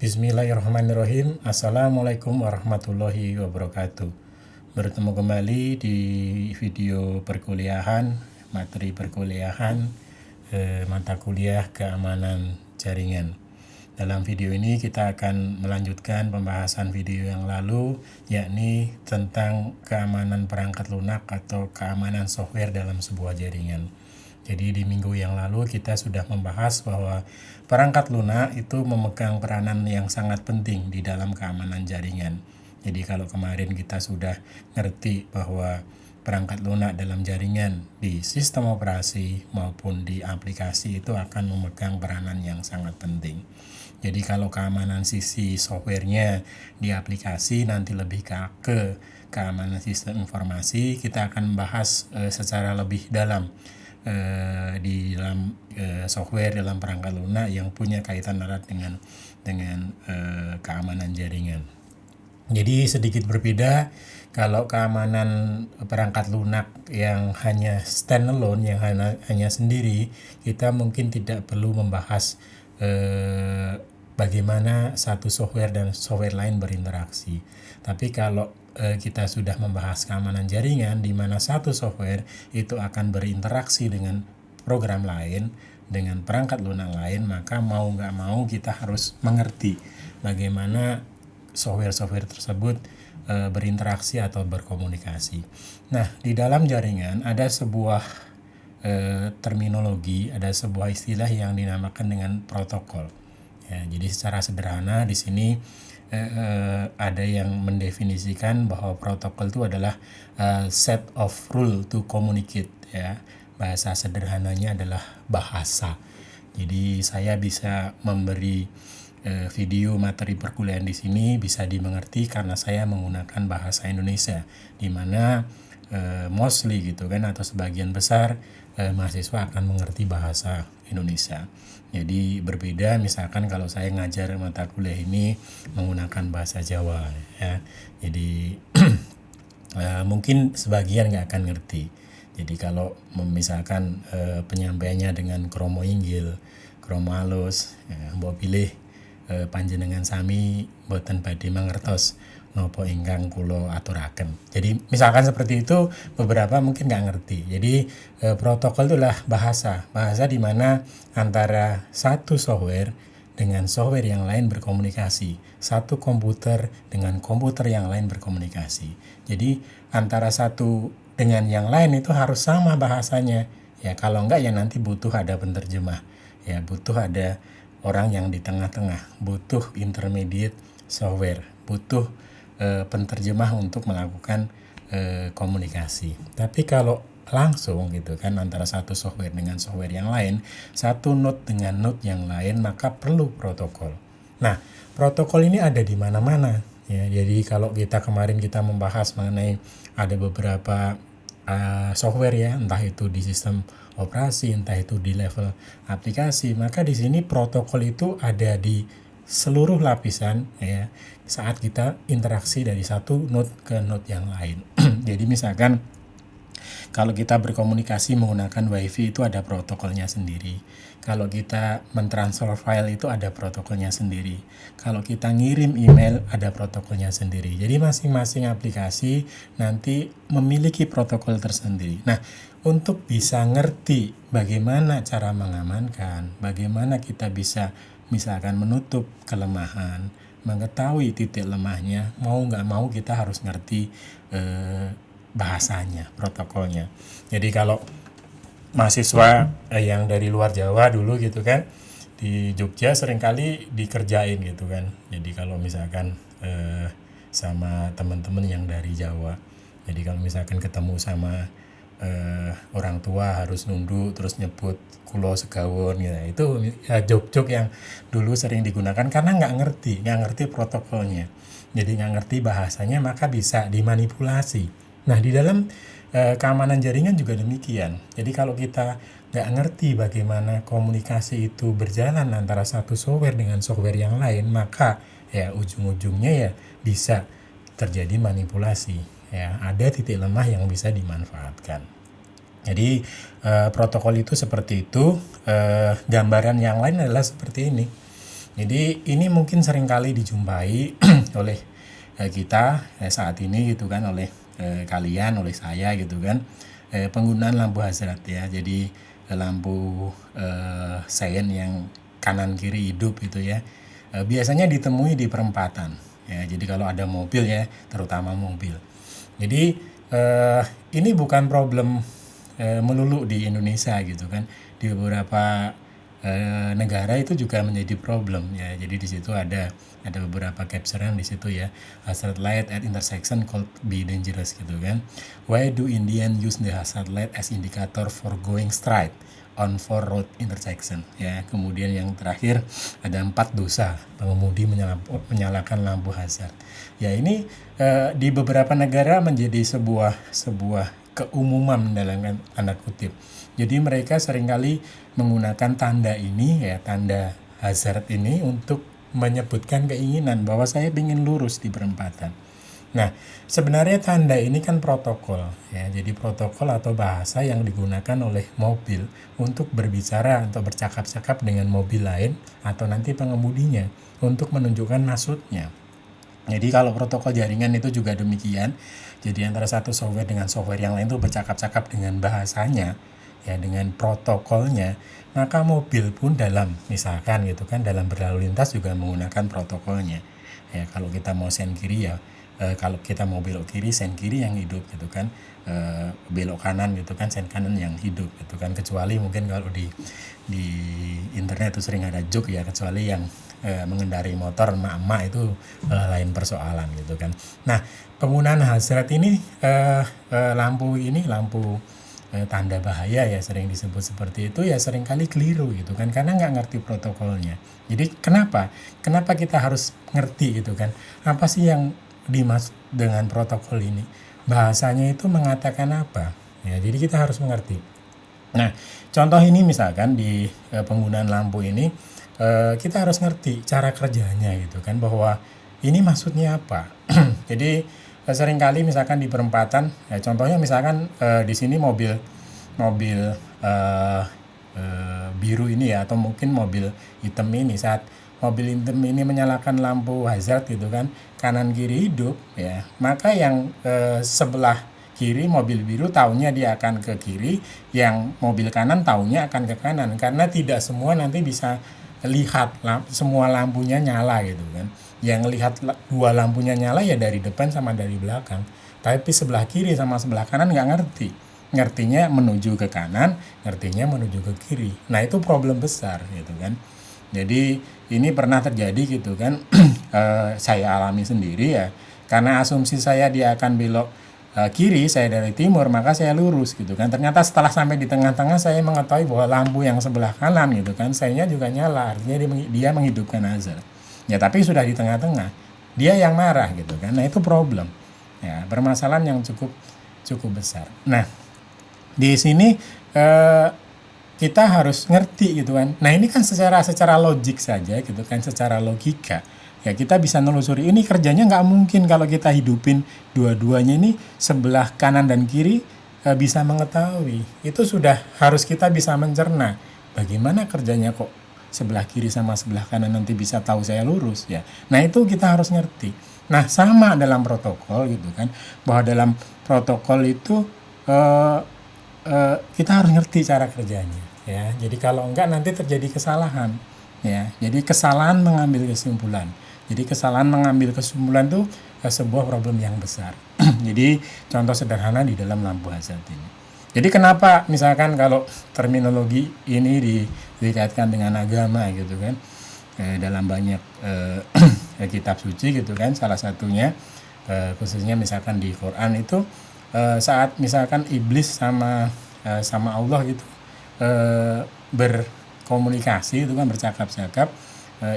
Bismillahirrahmanirrahim. Assalamualaikum warahmatullahi wabarakatuh. Bertemu kembali di video perkuliahan, materi perkuliahan, mata kuliah keamanan jaringan. Dalam video ini kita akan melanjutkan pembahasan video yang lalu, yakni tentang keamanan perangkat lunak atau keamanan software dalam sebuah jaringan. Jadi di minggu yang lalu kita sudah membahas bahwa perangkat lunak itu memegang peranan yang sangat penting di dalam keamanan jaringan. Jadi kalau kemarin kita sudah ngerti bahwa perangkat lunak dalam jaringan di sistem operasi maupun di aplikasi itu akan memegang peranan yang sangat penting. Jadi kalau keamanan sisi softwarenya di aplikasi nanti lebih ke keamanan sistem informasi, kita akan membahas secara lebih dalam di dalam software dalam perangkat lunak yang punya kaitan erat dengan keamanan jaringan. Jadi sedikit berbeda kalau keamanan perangkat lunak yang hanya standalone, yang hanya sendiri, kita mungkin tidak perlu membahas bagaimana satu software dan software lain berinteraksi. Tapi kalau kita sudah membahas keamanan jaringan di mana satu software itu akan berinteraksi dengan program lain, dengan perangkat lunak lain, maka mau nggak mau kita harus mengerti bagaimana software-software tersebut berinteraksi atau berkomunikasi. Nah, di dalam jaringan ada sebuah terminologi, ada sebuah istilah yang dinamakan dengan protokol. Ya, jadi secara sederhana di sini ada yang mendefinisikan bahwa protokol itu adalah set of rule to communicate, ya. Bahasa sederhananya adalah bahasa. Jadi saya bisa memberi video materi perkuliahan di sini bisa dimengerti karena saya menggunakan bahasa Indonesia, di mana mostly gitu kan, atau sebagian besar mahasiswa akan mengerti bahasa Indonesia. Jadi berbeda misalkan kalau saya ngajar mata kuliah ini menggunakan bahasa Jawa, ya. Jadi mungkin sebagian nggak akan ngerti. Jadi kalau misalkan penyampaiannya dengan kromo inggil, kromo halus, mbok pilih panjenengan sami boten badhe mangertos nopo ingkang kula aturaken. Jadi misalkan seperti itu, beberapa mungkin nggak ngerti. Jadi protokol itu adalah bahasa di mana antara satu software dengan software yang lain berkomunikasi, satu komputer dengan komputer yang lain berkomunikasi. Jadi antara satu dengan yang lain itu harus sama bahasanya. Ya kalau enggak ya nanti butuh ada penerjemah. Ya butuh ada orang yang di tengah-tengah, butuh intermediate software, butuh penerjemah untuk melakukan komunikasi. Tapi kalau langsung gitu kan antara satu software dengan software yang lain, satu node dengan node yang lain, maka perlu protokol. Nah, protokol ini ada di mana-mana, ya. Jadi kalau kemarin kita membahas mengenai ada beberapa software, ya, entah itu di sistem operasi, entah itu di level aplikasi, maka di sini protokol itu ada di seluruh lapisan, ya, saat kita interaksi dari satu node ke node yang lain. Jadi misalkan kalau kita berkomunikasi menggunakan WiFi itu ada protokolnya sendiri. Kalau kita mentransfer file itu ada protokolnya sendiri. Kalau kita ngirim email ada protokolnya sendiri. Jadi masing-masing aplikasi nanti memiliki protokol tersendiri. Nah, untuk bisa ngerti bagaimana cara mengamankan, bagaimana kita bisa misalkan menutup kelemahan, mengetahui titik lemahnya, mau nggak mau kita harus ngerti bahasanya, protokolnya. Jadi kalau mahasiswa yang dari luar Jawa dulu gitu kan, di Jogja seringkali dikerjain gitu kan. Jadi kalau misalkan sama teman-teman yang dari Jawa, jadi kalau misalkan ketemu sama orang tua harus nunduk terus nyebut kulo segawon gitu. Itu ya jok-jok yang dulu sering digunakan karena nggak ngerti protokolnya. Jadi nggak ngerti bahasanya, maka bisa dimanipulasi. Nah, di dalam keamanan jaringan juga demikian. Jadi kalau kita nggak ngerti bagaimana komunikasi itu berjalan antara satu software dengan software yang lain, maka ya ujung-ujungnya ya bisa terjadi manipulasi. Ya, ada titik lemah yang bisa dimanfaatkan. Jadi protokol itu seperti itu. Gambaran yang lain adalah seperti ini. Jadi ini mungkin seringkali dijumpai oleh kita saat ini gitu kan, oleh kalian, oleh saya gitu kan, penggunaan lampu hazard ya. Jadi lampu sein yang kanan kiri hidup gitu ya. Biasanya ditemui di perempatan ya. Jadi kalau ada mobil ya, terutama mobil. Jadi ini bukan problem melulu di Indonesia gitu kan. Di beberapa negara itu juga menjadi problem ya. Jadi di situ ada beberapa caption di situ ya. Hazard light at intersection could be dangerous gitu kan. Why do Indian use the hazard light as indicator for going straight on four road intersection ya. Kemudian yang terakhir ada 4 dosa pengemudi menyalakan lampu hazard. Ya ini di beberapa negara menjadi sebuah keumuman dalam tanda kutip. Jadi mereka seringkali menggunakan tanda ini ya, tanda hazard ini untuk menyebutkan keinginan bahwa saya ingin lurus di perempatan. Nah, sebenarnya tanda ini kan protokol ya. Jadi protokol atau bahasa yang digunakan oleh mobil untuk berbicara atau bercakap-cakap dengan mobil lain atau nanti pengemudinya untuk menunjukkan maksudnya. Jadi kalau protokol jaringan itu juga demikian. Jadi antara satu software dengan software yang lain itu bercakap-cakap dengan bahasanya ya, dengan protokolnya. Maka mobil pun dalam misalkan gitu kan, dalam berlalu lintas juga menggunakan protokolnya. Ya kalau kita mau sen kiri ya, kalau kita mau belok kiri, sen kiri yang hidup gitu kan. Belok kanan gitu kan, sen kanan yang hidup gitu kan. Kecuali mungkin kalau di internet itu sering ada joke ya, kecuali yang mengendarai motor emak-emak itu lain persoalan gitu kan. Nah, penggunaan hazard ini lampu tanda bahaya ya, sering disebut seperti itu ya, sering kali keliru gitu kan, karena nggak ngerti protokolnya. Jadi kenapa kita harus ngerti gitu kan, apa sih yang dimaksud dengan protokol ini, bahasanya itu mengatakan apa ya. Jadi kita harus mengerti. Nah, contoh ini misalkan di penggunaan lampu ini, kita harus ngerti cara kerjanya gitu kan, bahwa ini maksudnya apa. Jadi seringkali misalkan di perempatan, ya contohnya misalkan di sini mobil biru ini ya, atau mungkin mobil hitam ini, saat mobil hitam ini menyalakan lampu hazard gitu kan, kanan kiri hidup ya, maka yang sebelah kiri mobil biru taunya dia akan ke kiri, yang mobil kanan taunya akan ke kanan, karena tidak semua nanti bisa lihat semua lampunya nyala gitu kan. Yang lihat dua lampunya nyala ya dari depan sama dari belakang, tapi sebelah kiri sama sebelah kanan nggak ngerti, ngertinya menuju ke kanan, ngertinya menuju ke kiri. Nah itu problem besar gitu kan. Jadi ini pernah terjadi gitu kan. Saya alami sendiri ya, karena asumsi saya dia akan belok kiri, saya dari timur, maka saya lurus gitu kan. Ternyata setelah sampai di tengah-tengah saya mengetahui bahwa lampu yang sebelah kanan gitu kan, sayanya juga nyala, artinya dia menghidupkan hazard. Ya tapi sudah di tengah-tengah, dia yang marah gitu kan. Nah itu problem ya, permasalahan yang cukup besar. Nah di sini kita harus ngerti gitu kan. Nah ini kan secara logik saja gitu kan, secara logika ya kita bisa nelusuri, ini kerjanya nggak mungkin kalau kita hidupin dua-duanya ini, sebelah kanan dan kiri bisa mengetahui. Itu sudah harus kita bisa mencerna bagaimana kerjanya kok sebelah kiri sama sebelah kanan nanti bisa tahu saya lurus ya. Nah itu kita harus ngerti. Nah sama dalam protokol gitu kan, bahwa dalam protokol itu kita harus ngerti cara kerjanya ya. Jadi kalau enggak nanti terjadi kesalahan ya. Jadi kesalahan mengambil kesimpulan. Jadi kesalahan mengambil kesimpulan itu sebuah problem yang besar. Jadi contoh sederhana di dalam lampu hazard ini. Jadi kenapa misalkan kalau terminologi ini dikaitkan dengan agama gitu kan, dalam banyak kitab suci gitu kan, salah satunya khususnya misalkan di Quran itu, saat misalkan iblis sama Allah gitu berkomunikasi itu kan, bercakap-cakap,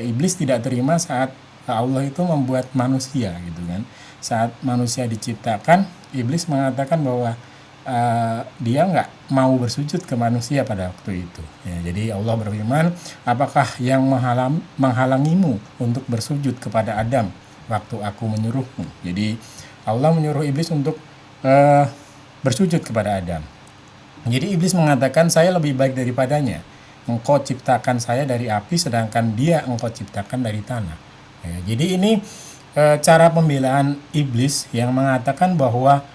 iblis tidak terima saat Allah itu membuat manusia gitu kan. Saat manusia diciptakan, iblis mengatakan bahwa dia nggak mau bersujud ke manusia pada waktu itu ya. Jadi Allah berfirman, apakah yang menghalangimu untuk bersujud kepada Adam waktu aku menyuruhmu. Jadi Allah menyuruh iblis untuk bersujud kepada Adam. Jadi iblis mengatakan saya lebih baik daripadanya engkau ciptakan saya dari api sedangkan dia engkau ciptakan dari tanah. Ya, jadi ini cara pembelaan iblis yang mengatakan bahwa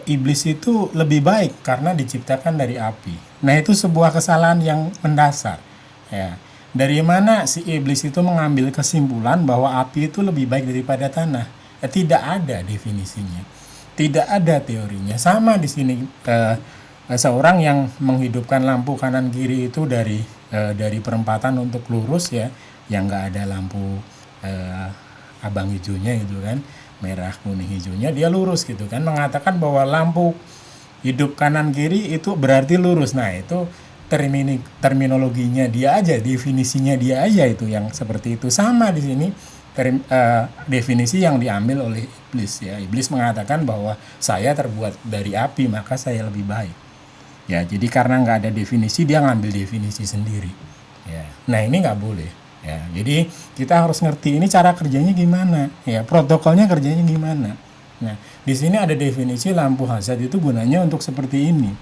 iblis itu lebih baik karena diciptakan dari api. Nah, itu sebuah kesalahan yang mendasar. Ya. Dari mana si iblis itu mengambil kesimpulan bahwa api itu lebih baik daripada tanah? Tidak ada definisinya. Tidak ada teorinya. Sama di sini seorang yang menghidupkan lampu kanan kiri itu dari perempatan untuk lurus ya, yang nggak ada lampu abang hijaunya gitu kan, merah kuning hijaunya, dia lurus gitu kan, mengatakan bahwa lampu hidup kanan kiri itu berarti lurus. Nah, itu terminologinya dia aja, definisinya dia aja itu yang seperti itu. Sama di sini definisi yang diambil oleh iblis ya. Iblis mengatakan bahwa saya terbuat dari api maka saya lebih baik. Ya, jadi karena nggak ada definisi dia ngambil definisi sendiri. Ya, nah ini nggak boleh. Ya, jadi kita harus ngerti ini cara kerjanya gimana, ya protokolnya kerjanya gimana. Nah, di sini ada definisi lampu hazard itu gunanya untuk seperti ini.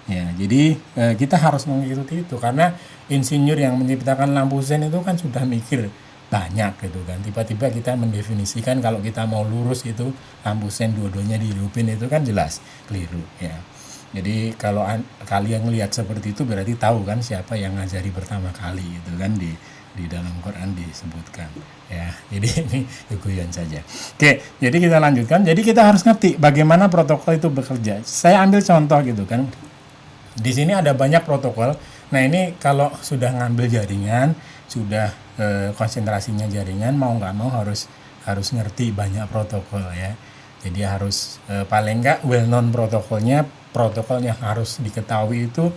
Ya, jadi kita harus mengikuti itu karena insinyur yang menciptakan lampu sen itu kan sudah mikir banyak gitu kan. Tiba-tiba kita mendefinisikan kalau kita mau lurus itu lampu sen dua-duanya dihidupin itu kan jelas keliru ya. Jadi kalau kalian melihat seperti itu berarti tahu kan siapa yang ngajari pertama kali itu kan di dalam Quran disebutkan ya. Jadi ini guyon saja. Oke, jadi kita lanjutkan. Jadi kita harus ngerti bagaimana protokol itu bekerja. Saya ambil contoh gitu kan. Di sini ada banyak protokol. Nah, ini kalau sudah ngambil jaringan, sudah konsentrasinya jaringan, mau nggak mau harus ngerti banyak protokol ya. Jadi harus paling nggak well known protokolnya, protokol yang harus diketahui itu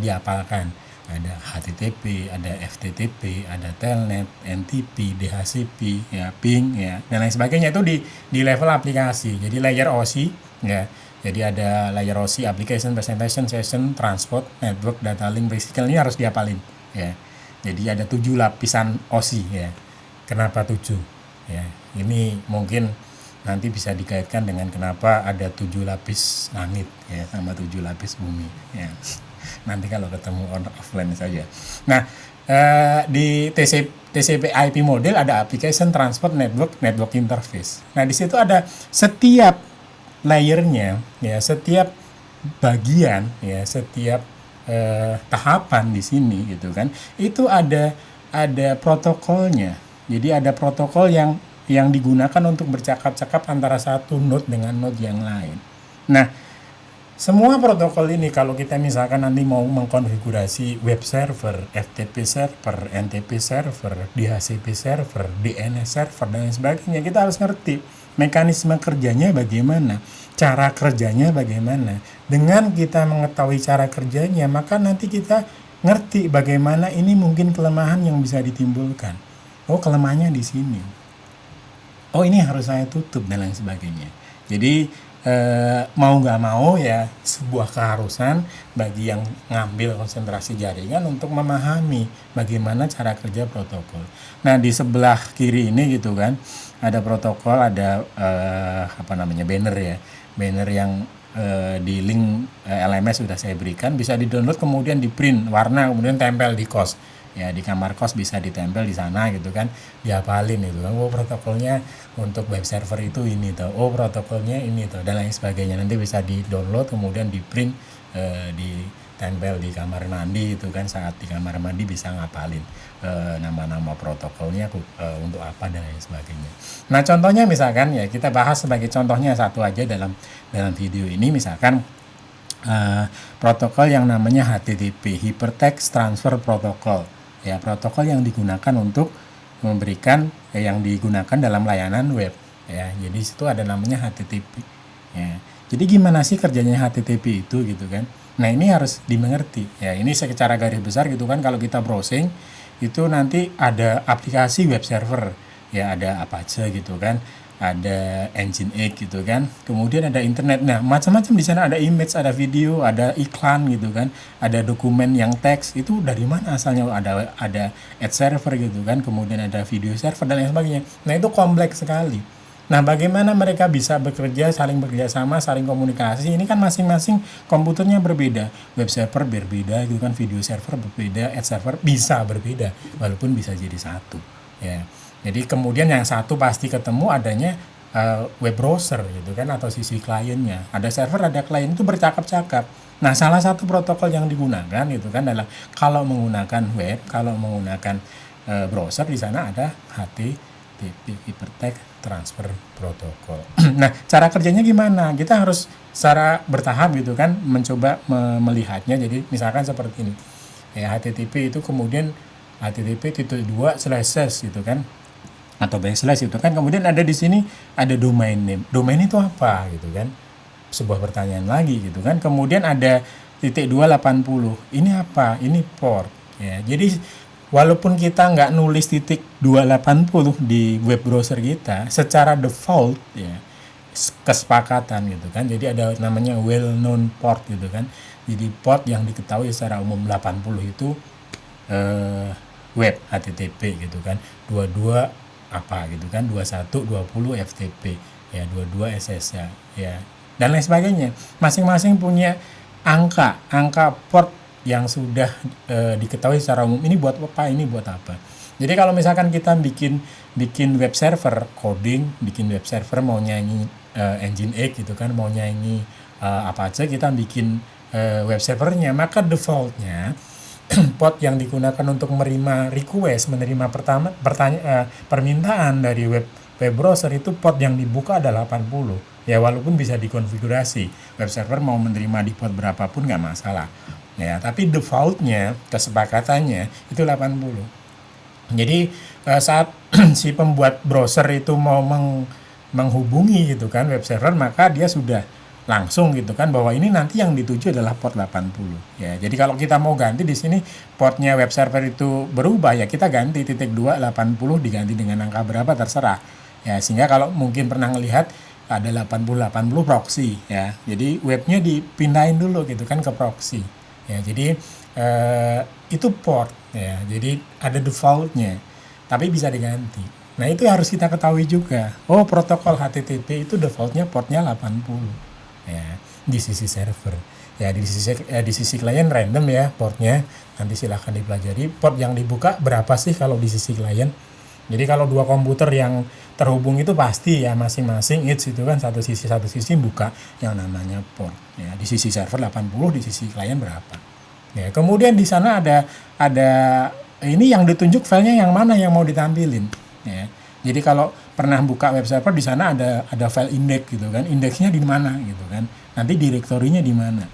dihafalkan. Ada HTTP, ada FTTP, ada Telnet, NTP, DHCP, ya, ping, ya, dan lain sebagainya itu di level aplikasi. Jadi layer OSI, ya. Jadi ada layer OSI, application, presentation, session, transport, network, data link, physical, ini harus dihafalin, ya. Jadi ada 7 lapisan OSI, ya. Kenapa 7? Ya, ini mungkin nanti bisa dikaitkan dengan kenapa ada 7 lapis langit, ya, sama 7 lapis bumi, ya. Nanti kalau ketemu offline saja. Nah, di TCP IP model ada application, transport, network interface. Nah, di situ ada setiap layernya, ya, setiap bagian, ya, setiap tahapan di sini gitu kan. Itu ada protokolnya. Jadi ada protokol yang digunakan untuk bercakap-cakap antara satu node dengan node yang lain. Nah, semua protokol ini kalau kita misalkan nanti mau mengkonfigurasi web server, FTP server, NTP server, DHCP server, DNS server, dan lain sebagainya, kita harus ngerti mekanisme kerjanya bagaimana, cara kerjanya bagaimana. Dengan kita mengetahui cara kerjanya, maka nanti kita ngerti bagaimana ini mungkin kelemahan yang bisa ditimbulkan. Oh, kelemahannya di sini. Oh, ini harus saya tutup dan lain sebagainya. Jadi mau nggak mau ya sebuah keharusan bagi yang ngambil konsentrasi jaringan untuk memahami bagaimana cara kerja protokol. Nah, di sebelah kiri ini gitu kan ada protokol, ada banner ya, banner yang di link LMS sudah saya berikan, bisa di download kemudian di print warna kemudian tempel di kos. Ya, di kamar kos bisa ditempel di sana gitu kan, dihafalin itu kan. Oh, protokolnya untuk web server itu ini tuh, oh protokolnya ini tuh, dan lain sebagainya. Nanti bisa di download kemudian di print, ditempel di kamar mandi itu kan. Saat di kamar mandi bisa ngapalin nama-nama protokolnya untuk apa dan lain sebagainya. Nah, contohnya misalkan ya kita bahas sebagai contohnya satu aja dalam video ini, misalkan protokol yang namanya HTTP, Hypertext Transfer Protocol. Ya, protokol yang digunakan untuk memberikan yang digunakan dalam layanan web. Ya, jadi situ ada namanya HTTP. Ya, jadi gimana sih kerjanya HTTP itu gitu kan? Nah, ini harus dimengerti. Ya, ini secara garis besar gitu kan. Kalau kita browsing itu nanti ada aplikasi web server. Ya, ada Apache gitu kan. Ada Nginx gitu kan, kemudian ada internet. Nah, macam-macam di sana, ada image, ada video, ada iklan gitu kan, ada dokumen yang teks. Itu dari mana asalnya? Ada ad server gitu kan, kemudian ada video server dan lain sebagainya. Nah, itu kompleks sekali. Nah, bagaimana mereka bisa bekerja, saling bekerja sama, saling komunikasi? Ini kan masing-masing komputernya berbeda, web server berbeda, gitu kan, video server berbeda, ad server bisa berbeda, walaupun bisa jadi satu. Ya, jadi kemudian yang satu pasti ketemu adanya web browser gitu kan, atau sisi kliennya. Ada server, ada klien itu bercakap-cakap. Nah, salah satu protokol yang digunakan itu kan adalah kalau menggunakan web, kalau menggunakan browser, di sana ada HTTP, Hypertext Transfer Protocol. Nah, cara kerjanya gimana? Kita harus secara bertahap gitu kan mencoba melihatnya. Jadi misalkan seperti ini. Ya, HTTP itu kemudian http:// gitu kan, atau backslash itu kan, kemudian ada di sini ada domain name. Domain itu apa gitu kan? Sebuah pertanyaan lagi gitu kan. Kemudian ada .280. Ini apa? Ini port. Ya, jadi walaupun kita nggak nulis .280 di web browser kita, secara default ya kesepakatan gitu kan. Jadi ada namanya well known port gitu kan. Jadi port yang diketahui secara umum 80 itu web HTTP gitu kan. 22 apa gitu kan, 21 20 FTP ya, 22 SSH ya, dan lain sebagainya. Masing-masing punya angka port yang sudah diketahui secara umum, ini buat apa, ini buat apa. Jadi kalau misalkan kita bikin web server, coding, bikin web server mau nyanyi Nginx gitu kan, mau nyanyi apa aja, kita bikin web servernya, maka defaultnya port yang digunakan untuk menerima request, menerima permintaan dari web browser itu port yang dibuka adalah 80. Ya, walaupun bisa dikonfigurasi. Web server mau menerima di port berapapun nggak masalah. Ya, tapi defaultnya, kesepakatannya itu 80. Jadi saat si pembuat browser itu mau menghubungi gitu kan web server, maka dia sudah langsung gitu kan bahwa ini nanti yang dituju adalah port 80 ya. Jadi kalau kita mau ganti di sini portnya web server itu berubah, ya kita ganti .280 diganti dengan angka berapa terserah ya, sehingga kalau mungkin pernah ngelihat ada 80 proxy ya, jadi webnya dipindahin dulu gitu kan ke proxy ya. Jadi itu port ya, jadi ada defaultnya tapi bisa diganti. Nah, itu harus kita ketahui juga. Oh, protokol HTTP itu defaultnya portnya 80 ya di sisi server ya. Di sisi klien random ya portnya, nanti silahkan dipelajari port yang dibuka berapa sih kalau di sisi klien. Jadi kalau dua komputer yang terhubung itu pasti ya masing-masing each itu kan satu sisi buka yang namanya port ya. Di sisi server 80, di sisi klien berapa ya. Kemudian di sana ada ini yang ditunjuk filenya yang mana yang mau ditampilin ya. Jadi kalau pernah buka web server, di sana ada file index gitu kan, indeksnya di mana gitu kan, nanti direktorinya di mana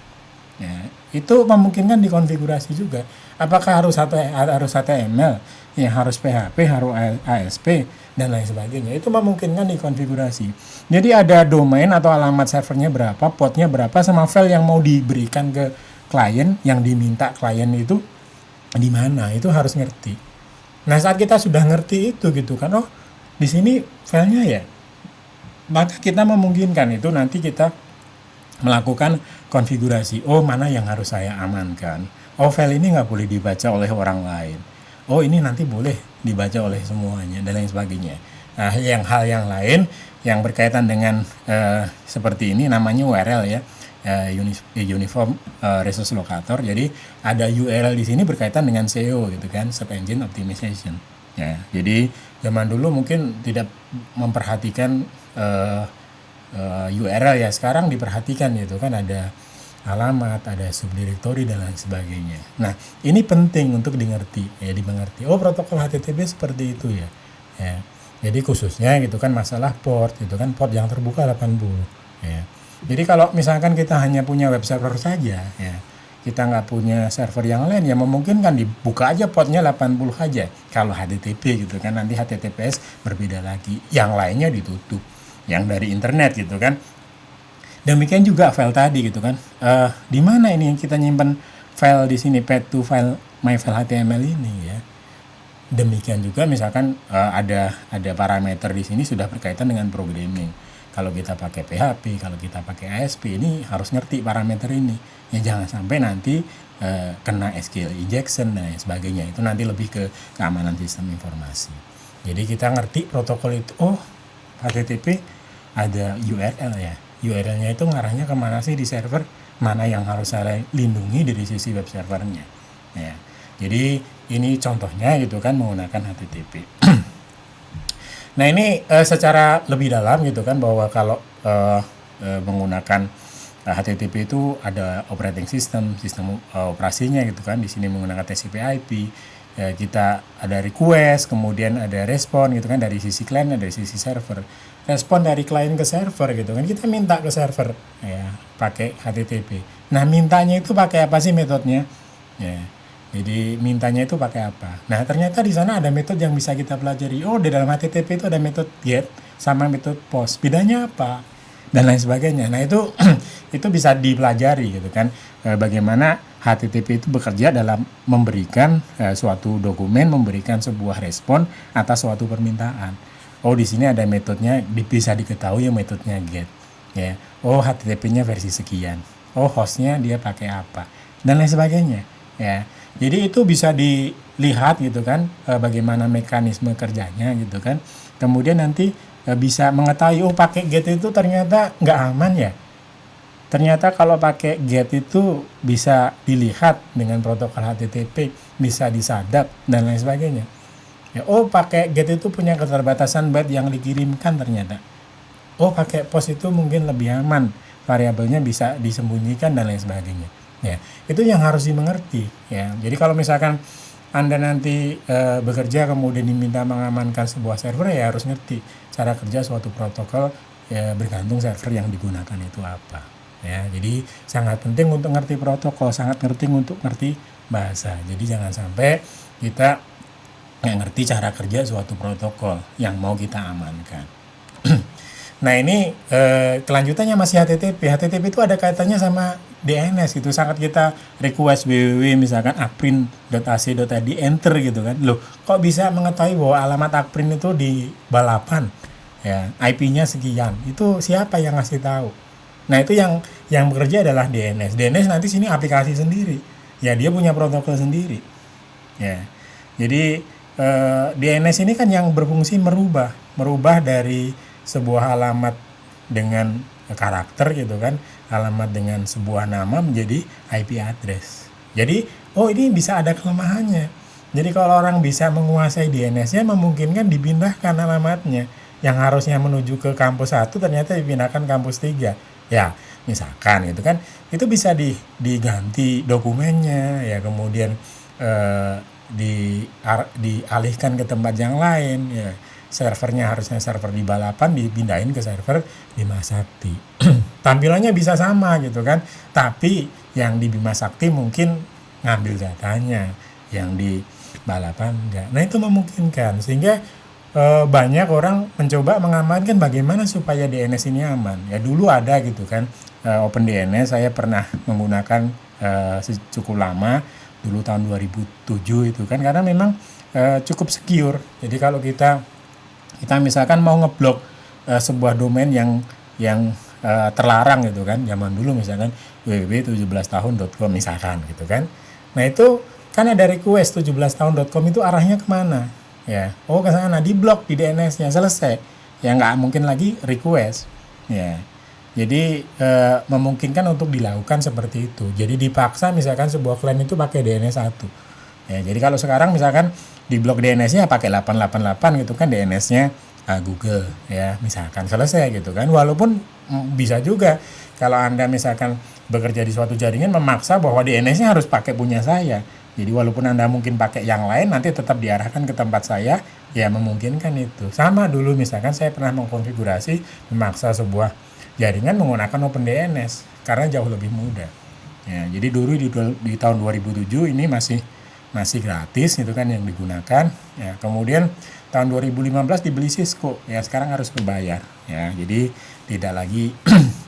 ya. Itu memungkinkan dikonfigurasi juga, apakah harus HTML ya, harus PHP, harus ASP dan lain sebagainya. Itu memungkinkan dikonfigurasi. Jadi ada domain atau alamat servernya berapa, portnya berapa, sama file yang mau diberikan ke klien, yang diminta klien itu di mana, itu harus ngerti. Nah, saat kita sudah ngerti itu gitu kan, oh di sini filenya ya, maka kita memungkinkan itu nanti kita melakukan konfigurasi. Oh, mana yang harus saya amankan, oh file ini nggak boleh dibaca oleh orang lain, oh ini nanti boleh dibaca oleh semuanya dan lain sebagainya. Nah, hal yang lain yang berkaitan dengan seperti ini namanya URL ya, Uniform Resource Locator. Jadi ada URL di sini berkaitan dengan SEO gitu kan, Search Engine Optimization ya. Jadi zaman dulu mungkin tidak memperhatikan URL ya, sekarang diperhatikan gitu kan, ada alamat, ada subdirectory dan lain sebagainya. Nah, ini penting untuk dimengerti. Oh, protokol HTTP seperti itu ya. Ya. Jadi khususnya gitu kan masalah port gitu kan, port yang terbuka 80 ya. Jadi kalau misalkan kita hanya punya web server saja ya, kita nggak punya server yang lain, ya memungkinkan dibuka aja portnya 80 aja. Kalau HTTP gitu kan, nanti HTTPS berbeda lagi, yang lainnya ditutup, yang dari internet gitu kan. Demikian juga file tadi gitu kan, di mana ini yang kita nyimpan file di sini, path to file my file HTML ini ya. Demikian juga misalkan ada parameter di sini sudah berkaitan dengan programming. Kalau kita pakai PHP, kalau kita pakai ASP, ini harus ngerti parameter ini. Ya jangan sampai nanti kena SQL injection dan sebagainya. Itu nanti lebih ke keamanan sistem informasi. Jadi kita ngerti protokol itu, oh HTTP ada URL ya. URL-nya itu ngarahnya kemana sih di server, mana yang harus saya lindungi dari sisi web servernya. Ya. Jadi ini contohnya gitu kan menggunakan HTTP. Nah ini secara lebih dalam gitu kan bahwa kalau menggunakan HTTP itu ada operating system, sistem operasinya gitu kan. Di sini menggunakan TCP/IP. Kita ada request, kemudian ada respon gitu kan dari sisi client, dari sisi server. Respon dari client ke server gitu kan, kita minta ke server ya pakai HTTP. Nah mintanya itu pakai apa sih metodenya? Ya, jadi mintanya itu pakai apa? Nah ternyata di sana ada metode yang bisa kita pelajari. Oh di dalam HTTP itu ada metode get sama metode post. Bedanya apa? Dan lain sebagainya. Nah itu itu bisa dipelajari gitu kan. Bagaimana HTTP itu bekerja dalam memberikan suatu dokumen, memberikan sebuah respon atas suatu permintaan. Oh di sini ada metodenya, bisa diketahui metodenya get. Ya. Oh HTTP-nya versi sekian. Oh hostnya dia pakai apa dan lain sebagainya. Ya. Jadi itu bisa dilihat gitu kan bagaimana mekanisme kerjanya gitu kan. Kemudian nanti bisa mengetahui oh pakai get itu ternyata nggak aman ya. Ternyata kalau pakai get itu bisa dilihat dengan protokol HTTP, bisa disadap dan lain sebagainya. Ya, oh pakai get itu punya keterbatasan byte yang dikirimkan ternyata. Oh pakai post itu mungkin lebih aman, variabelnya bisa disembunyikan dan lain sebagainya. Ya, itu yang harus dimengerti. Ya, jadi kalau misalkan Anda nanti bekerja kemudian diminta mengamankan sebuah server ya harus ngerti cara kerja suatu protokol ya bergantung server yang digunakan itu apa. Ya, jadi sangat penting untuk ngerti protokol, sangat penting untuk ngerti bahasa. Jadi jangan sampai kita nggak ngerti cara kerja suatu protokol yang mau kita amankan. Nah ini kelanjutannya masih HTTP. HTTP itu ada kaitannya sama DNS gitu. Sangat kita request www misalkan akprin.ac.id enter gitu kan. Loh kok bisa mengetahui bahwa alamat akprin itu di balapan ya IP-nya sekian. Itu siapa yang ngasih tahu? Nah itu yang bekerja adalah DNS. DNS nanti sini aplikasi sendiri. Ya dia punya protokol sendiri. Ya. Jadi DNS ini kan yang berfungsi merubah dari sebuah alamat dengan karakter gitu kan, alamat dengan sebuah nama menjadi IP address. Jadi oh ini bisa ada kelemahannya. Jadi kalau orang bisa menguasai DNS-nya memungkinkan dipindahkan alamatnya yang harusnya menuju ke kampus 1 ternyata dipindahkan kampus 3. Ya, misalkan gitu kan. Itu bisa diganti dokumennya ya, kemudian dialihkan ke tempat yang lain ya. Servernya harusnya server di balapan dipindahin ke server Bima Sakti. Tampilannya bisa sama gitu kan. Tapi yang di Bima Sakti mungkin ngambil datanya, yang di balapan enggak. Nah, itu memungkinkan sehingga banyak orang mencoba mengamankan bagaimana supaya DNS ini aman. Ya dulu ada gitu kan OpenDNS, saya pernah menggunakan cukup lama dulu tahun 2007 itu kan karena memang cukup secure. Jadi kalau kita misalkan mau ngeblok sebuah domain yang terlarang gitu kan, zaman dulu misalkan www.17tahun.com misalkan gitu kan. Nah itu kan ada request 17tahun.com itu arahnya kemana? Ya, oh ke sana diblok di DNS-nya selesai. Ya nggak mungkin lagi request. Ya, jadi memungkinkan untuk dilakukan seperti itu. Jadi dipaksa misalkan sebuah klien itu pakai DNS 1. Ya, jadi kalau sekarang misalkan di blok DNS-nya pakai 888 gitu kan DNS-nya Google ya misalkan selesai gitu kan. Walaupun bisa juga kalau Anda misalkan bekerja di suatu jaringan memaksa bahwa DNS-nya harus pakai punya saya. Jadi walaupun Anda mungkin pakai yang lain nanti tetap diarahkan ke tempat saya ya memungkinkan itu. Sama dulu misalkan saya pernah mengkonfigurasi memaksa sebuah jaringan menggunakan OpenDNS karena jauh lebih mudah. Ya, jadi dulu di tahun 2007 ini masih gratis itu kan yang digunakan. Ya, kemudian tahun 2015 dibeli Cisco. Ya, sekarang harus berbayar. Ya, jadi tidak lagi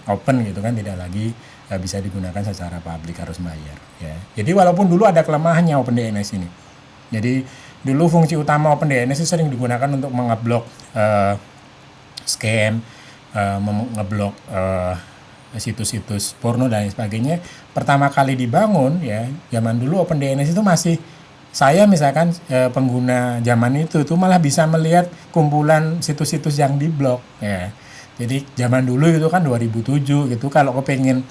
open gitu kan, tidak lagi bisa digunakan secara publik, harus bayar. Ya, jadi walaupun dulu ada kelemahannya OpenDNS ini. Jadi dulu fungsi utama OpenDNS itu sering digunakan untuk mengeblok scam, ngeblok situs-situs porno dan sebagainya. Pertama kali dibangun ya zaman dulu OpenDNS itu masih saya misalkan pengguna zaman itu tuh malah bisa melihat kumpulan situs-situs yang diblok ya. Jadi zaman dulu itu kan 2007 gitu, kalau pengen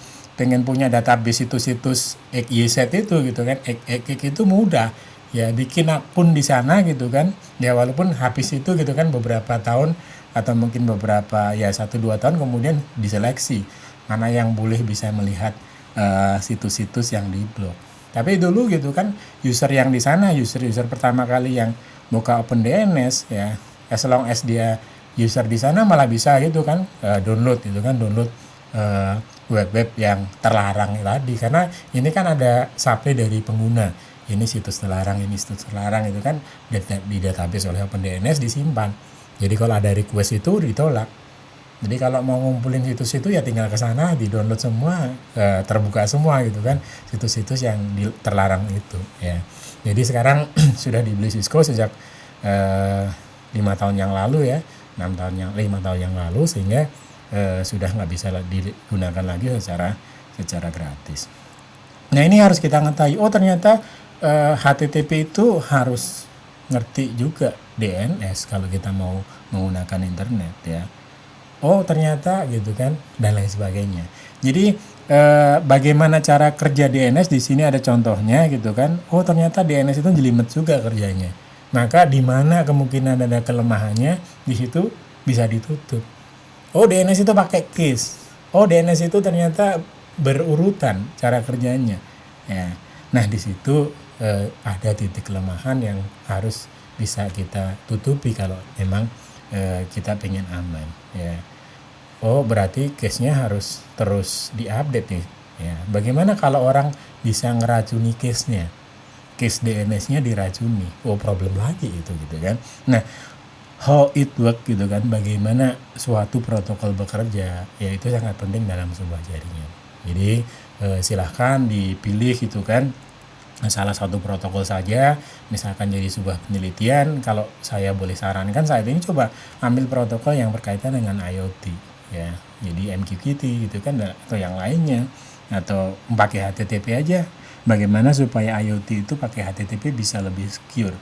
punya database situs-situs XYZ itu gitu kan, itu mudah ya, bikin akun di sana gitu kan ya, walaupun habis itu gitu kan beberapa tahun atau mungkin beberapa ya 1-2 tahun kemudian diseleksi mana yang boleh bisa melihat situs-situs yang diblok. Tapi dulu gitu kan, user yang di sana, user pertama kali yang buka OpenDNS ya, as long as dia user di sana malah bisa gitu kan download gitu kan, download web-web yang terlarang tadi, karena ini kan ada supply dari pengguna, ini situs terlarang, ini situs terlarang, itu kan di database oleh OpenDNS disimpan. Jadi kalau ada request itu ditolak. Jadi kalau mau ngumpulin situs itu ya tinggal ke sana, di-download semua, terbuka semua gitu kan, situs-situs yang terlarang itu ya. Jadi sekarang sudah dibeli Cisco sejak 5 tahun yang lalu ya, 5 tahun yang lalu, sehingga sudah nggak bisa digunakan lagi secara gratis. Nah ini harus kita ngetahui, oh ternyata HTTP itu harus ngerti juga DNS kalau kita mau menggunakan internet ya. Oh ternyata gitu kan, dan lain sebagainya. Jadi bagaimana cara kerja DNS di sini ada contohnya gitu kan. Oh ternyata DNS itu jelimet juga kerjanya. Maka di mana kemungkinan ada kelemahannya, di situ bisa ditutup. Oh DNS itu pakai case. Oh DNS itu ternyata berurutan cara kerjanya. Ya. Nah di situ ada titik kelemahan yang harus bisa kita tutupi kalau memang kita pengen aman ya. Oh berarti case-nya harus terus diupdate nih ya. Bagaimana kalau orang bisa ngeracuni case-nya, case DNS-nya diracuni, oh problem lagi itu gitu kan. Nah how it work gitu kan, bagaimana suatu protokol bekerja ya, itu sangat penting dalam sebuah jaringan. Jadi silahkan dipilih gitu kan, salah satu protokol saja, misalkan jadi sebuah penelitian. Kalau saya boleh sarankan saat ini, coba ambil protokol yang berkaitan dengan IoT ya, jadi MQTT gitu kan, atau yang lainnya, atau pakai HTTP aja. Bagaimana supaya IoT itu pakai HTTP bisa lebih secure,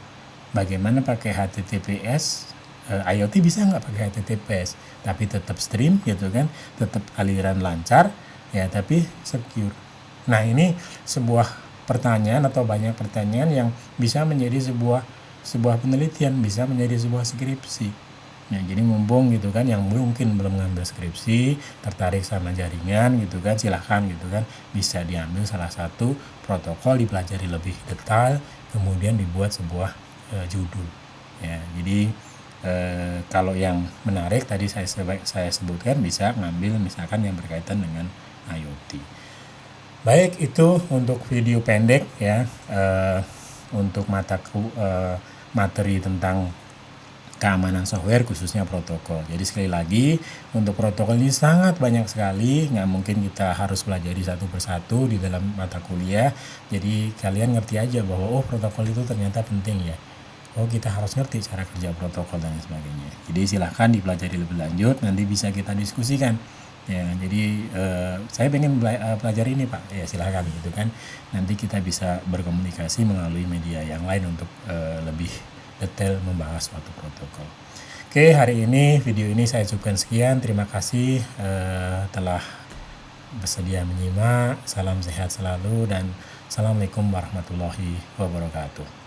bagaimana pakai HTTPS, IoT bisa nggak pakai HTTPS tapi tetap stream gitu kan, tetap aliran lancar ya, tapi secure. Nah ini sebuah pertanyaan atau banyak pertanyaan yang bisa menjadi sebuah penelitian, bisa menjadi sebuah skripsi. Nah, jadi mumpung gitu kan, yang mungkin belum ngambil skripsi, tertarik sama jaringan gitu kan, silahkan gitu kan, bisa diambil salah satu protokol, dipelajari lebih detail, kemudian dibuat sebuah judul. Ya, jadi kalau yang menarik tadi saya sebutkan, bisa ngambil misalkan yang berkaitan dengan IoT. Baik, itu untuk video pendek ya, untuk materi tentang keamanan software khususnya protokol. Jadi sekali lagi, untuk protokol ini sangat banyak sekali, nggak mungkin kita harus pelajari satu persatu di dalam mata kuliah. Jadi kalian ngerti aja bahwa oh protokol itu ternyata penting ya. Oh kita harus ngerti cara kerja protokol dan sebagainya. Jadi silahkan dipelajari lebih lanjut, nanti bisa kita diskusikan. Ya, jadi saya pengen pelajari ini Pak, ya silahkan gitu kan. Nanti kita bisa berkomunikasi melalui media yang lain untuk lebih detail membahas suatu protokol. Oke, hari ini video ini saya cukupkan sekian. Terima kasih telah bersedia menyimak. Salam sehat selalu dan assalamualaikum warahmatullahi wabarakatuh.